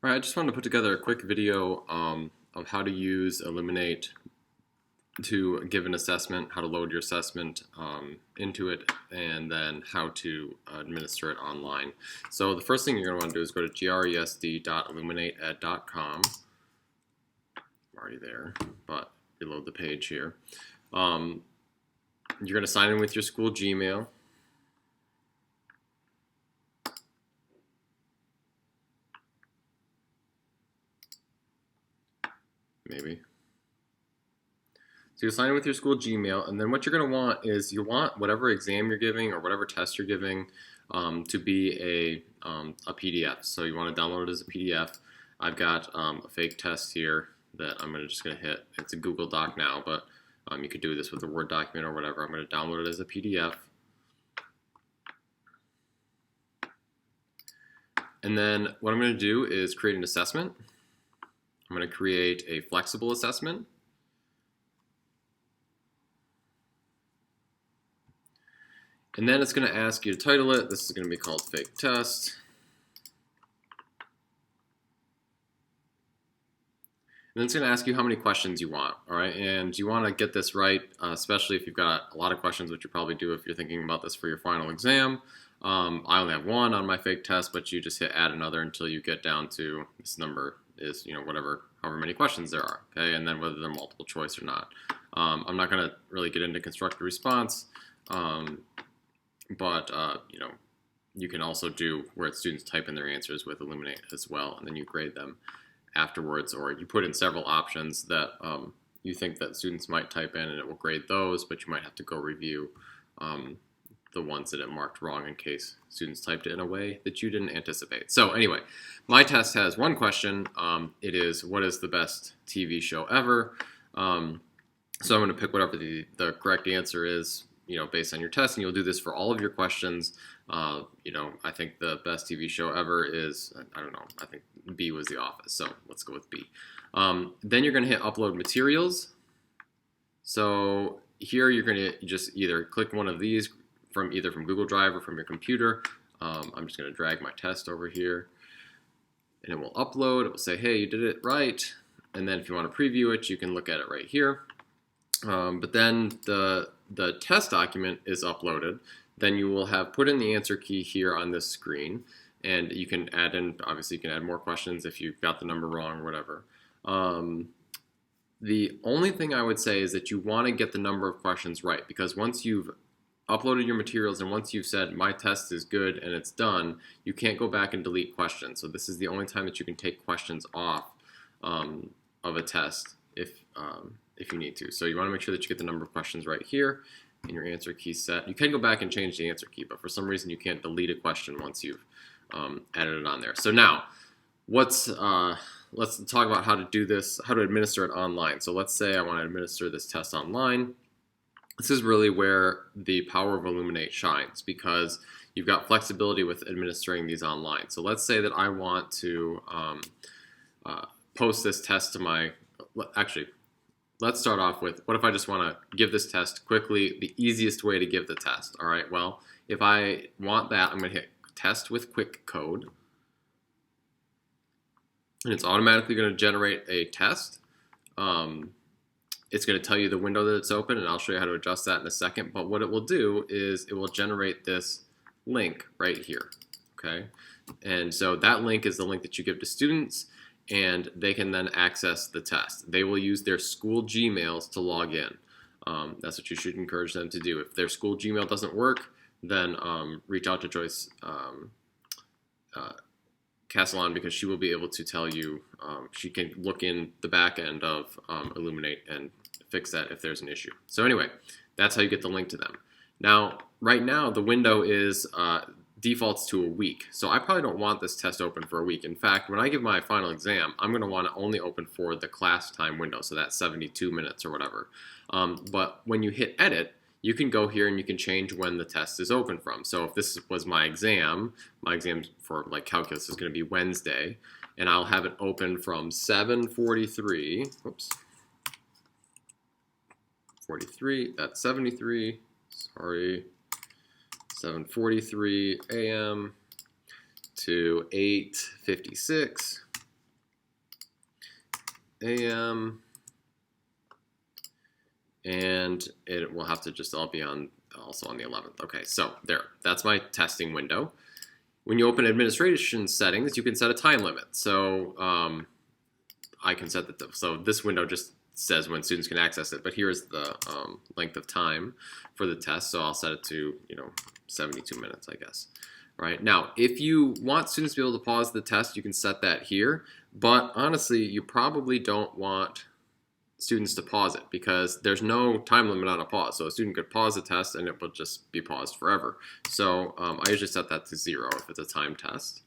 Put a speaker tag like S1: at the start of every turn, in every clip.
S1: All right, I just wanted to put together a quick video of how to use Illuminate to give an assessment, how to load your assessment into it, and then how to administer it online. So the first thing you're going to want to do is go to gresd.illuminateed.com. I'm already there, but reload the page here. You're going to sign in with your school Gmail. Maybe. So you sign in with your school Gmail, and then what you're going to want is you want whatever exam you're giving or whatever test you're giving to be a PDF. So you want to download it as a PDF. I've got a fake test here that I'm just going to hit. It's a Google Doc now, but you could do this with a Word document or whatever. I'm going to download it as a PDF. And then what I'm going to do is create an assessment. I'm going to create a flexible assessment. And then it's going to ask you to title it. This is going to be called fake test. And then it's going to ask you how many questions you want, all right? And you want to get this right, especially if you've got a lot of questions, which you probably do if you're thinking about this for your final exam. I only have one on my fake test, but you just hit add another until you get down to this number is, however many questions there are, okay? And then whether they're multiple choice or not. I'm not going to really get into constructive response, but you can also do where students type in their answers with Illuminate as well, and then you grade them afterwards, or you put in several options that you think that students might type in, and it will grade those, but you might have to go review the ones that it marked wrong in case students typed it in a way that you didn't anticipate. So anyway, my test has one question. It is, what is the best TV show ever? So I'm going to pick whatever the correct answer is, based on your test, and you'll do this for all of your questions. I think the best TV show ever is, I don't know, I think B was The Office, so let's go with B. Then you're going to hit upload materials. So here you're going to just either click one of these from Google Drive or from your computer. I'm just going to drag my test over here, and it will upload. It will say, hey, you did it right. And then if you want to preview it, you can look at it right here. But then the test document is uploaded. Then you will have put in the answer key here on this screen, and you can add in, obviously you can add more questions if you've got the number wrong or whatever. The only thing I would say is that you want to get the number of questions right, because once you've uploaded your materials and once you've said my test is good and it's done, you can't go back and delete questions. So this is the only time that you can take questions off of a test if you need to. So you want to make sure that you get the number of questions right here and your answer key set. You can go back and change the answer key, but for some reason you can't delete a question once you've added it on there. So now, let's talk about how to do this, how to administer it online. So let's say I want to administer this test online. This is really where the power of Illuminate shines, because you've got flexibility with administering these online. So let's say that I want to post this test to my, actually, let's start off with, what if I just want to give this test quickly, the easiest way to give the test, all right? Well, if I want that, I'm going to hit test with quick code, and it's automatically going to generate a test. It's going to tell you the window that it's open, and I'll show you how to adjust that in a second. But what it will do is it will generate this link right here, okay? And so that link is the link that you give to students, and they can then access the test. They will use their school Gmails to log in. That's what you should encourage them to do. If their school Gmail doesn't work, then reach out to Joyce Castellan, because she will be able to tell you, she can look in the back end of Illuminate and fix that if there's an issue. So anyway, that's how you get the link to them. Now, right now, the window is defaults to a week. So I probably don't want this test open for a week. In fact, when I give my final exam, I'm going to want to only open for the class time window, so that's 72 minutes or whatever. But when you hit edit, you can go here and you can change when the test is open from. So if this was my exam for like calculus is going to be Wednesday, and I'll have it open from 7:43, whoops, 43, that's 73, sorry, 7:43 a.m. to 8:56 a.m. and it will have to just all be on also on the 11th. Okay, so there, that's my testing window. When you open administration settings, you can set a time limit. So I can set that. So this window just says when students can access it, but here's the length of time for the test. So I'll set it to 72 minutes, I guess. Right now, if you want students to be able to pause the test, you can set that here. But honestly, you probably don't want students to pause it because there's no time limit on a pause. So a student could pause the test and it will just be paused forever. So I usually set that to 0 if it's a time test.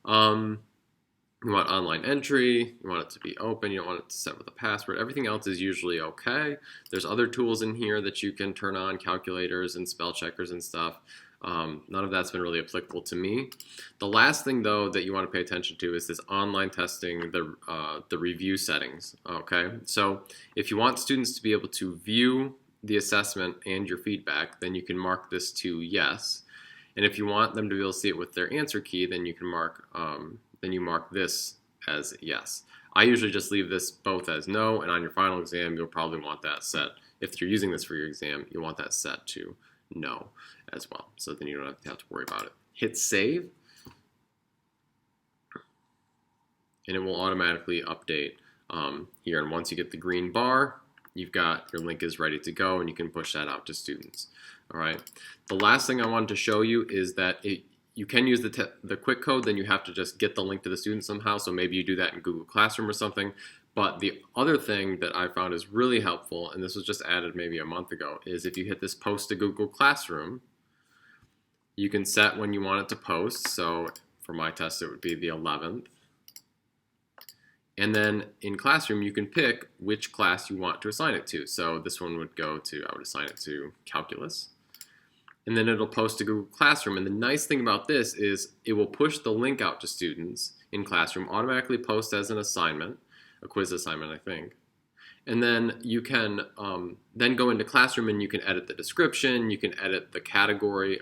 S1: You want online entry, you want it to be open, you don't want it to set with a password. Everything else is usually okay. There's other tools in here that you can turn on, calculators and spell checkers and stuff. None of that's been really applicable to me. The last thing, though, that you want to pay attention to is this online testing, the review settings. Okay, so if you want students to be able to view the assessment and your feedback, then you can mark this to yes. And if you want them to be able to see it with their answer key, then you can mark this as yes. I usually just leave this both as no, and on your final exam, you'll probably want that set. If you're using this for your exam, you'll want that set to no as well. So then you don't have to worry about it. Hit save, and it will automatically update here. And once you get the green bar, you've got your link is ready to go, and you can push that out to students. All right. The last thing I wanted to show you is that you can use the quick code, then you have to just get the link to the student somehow. So maybe you do that in Google Classroom or something. But the other thing that I found is really helpful, and this was just added maybe a month ago, is if you hit this post to Google Classroom, you can set when you want it to post. So for my test, it would be the 11th. And then in Classroom, you can pick which class you want to assign it to. So this one would go to, I would assign it to Calculus. And then it'll post to Google Classroom. And the nice thing about this is it will push the link out to students in Classroom, automatically post as an assignment, a quiz assignment, I think. And then you can then go into Classroom and you can edit the description, you can edit the category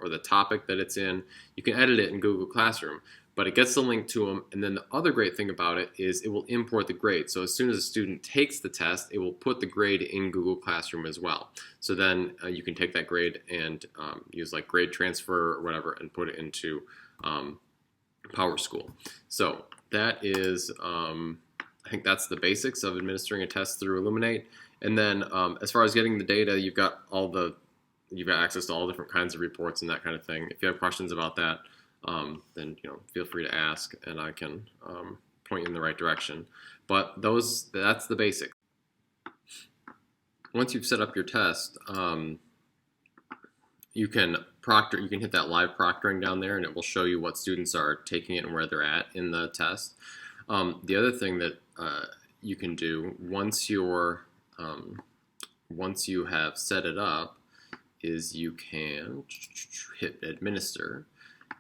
S1: or the topic that it's in. You can edit it in Google Classroom, but it gets the link to them. And then the other great thing about it is it will import the grade. So as soon as a student takes the test, it will put the grade in Google Classroom as well. So then you can take that grade and use like grade transfer or whatever and put it into PowerSchool. So that is, I think that's the basics of administering a test through Illuminate. And then as far as getting the data, you've got access to all different kinds of reports and that kind of thing. If you have questions about that, then feel free to ask, and I can point you in the right direction. But that's the basics. Once you've set up your test, you can hit that live proctoring down there, and it will show you what students are taking it and where they're at in the test. The other thing that you can do once you have set it up is you can hit administer,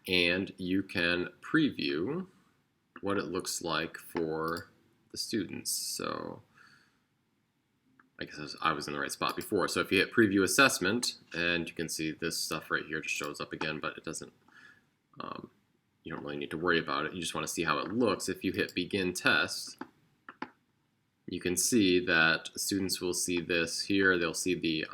S1: and you can preview what it looks like for the students. So I guess I was in the right spot before. So if you hit preview assessment, and you can see this stuff right here just shows up again, but it doesn't, you don't really need to worry about it. You just want to see how it looks. If you hit begin test, you can see that students will see this here. They'll see the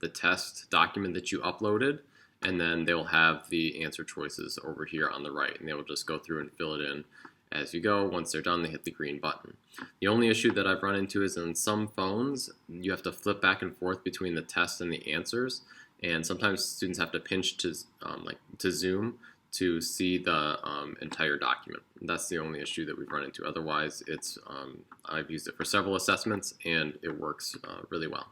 S1: test document that you uploaded, and then they'll have the answer choices over here on the right, and they will just go through and fill it in as you go. Once they're done, they hit the green button. The only issue that I've run into is in some phones, you have to flip back and forth between the test and the answers, and sometimes students have to pinch to zoom to see the entire document. That's the only issue that we've run into. Otherwise, I've used it for several assessments, and it works really well.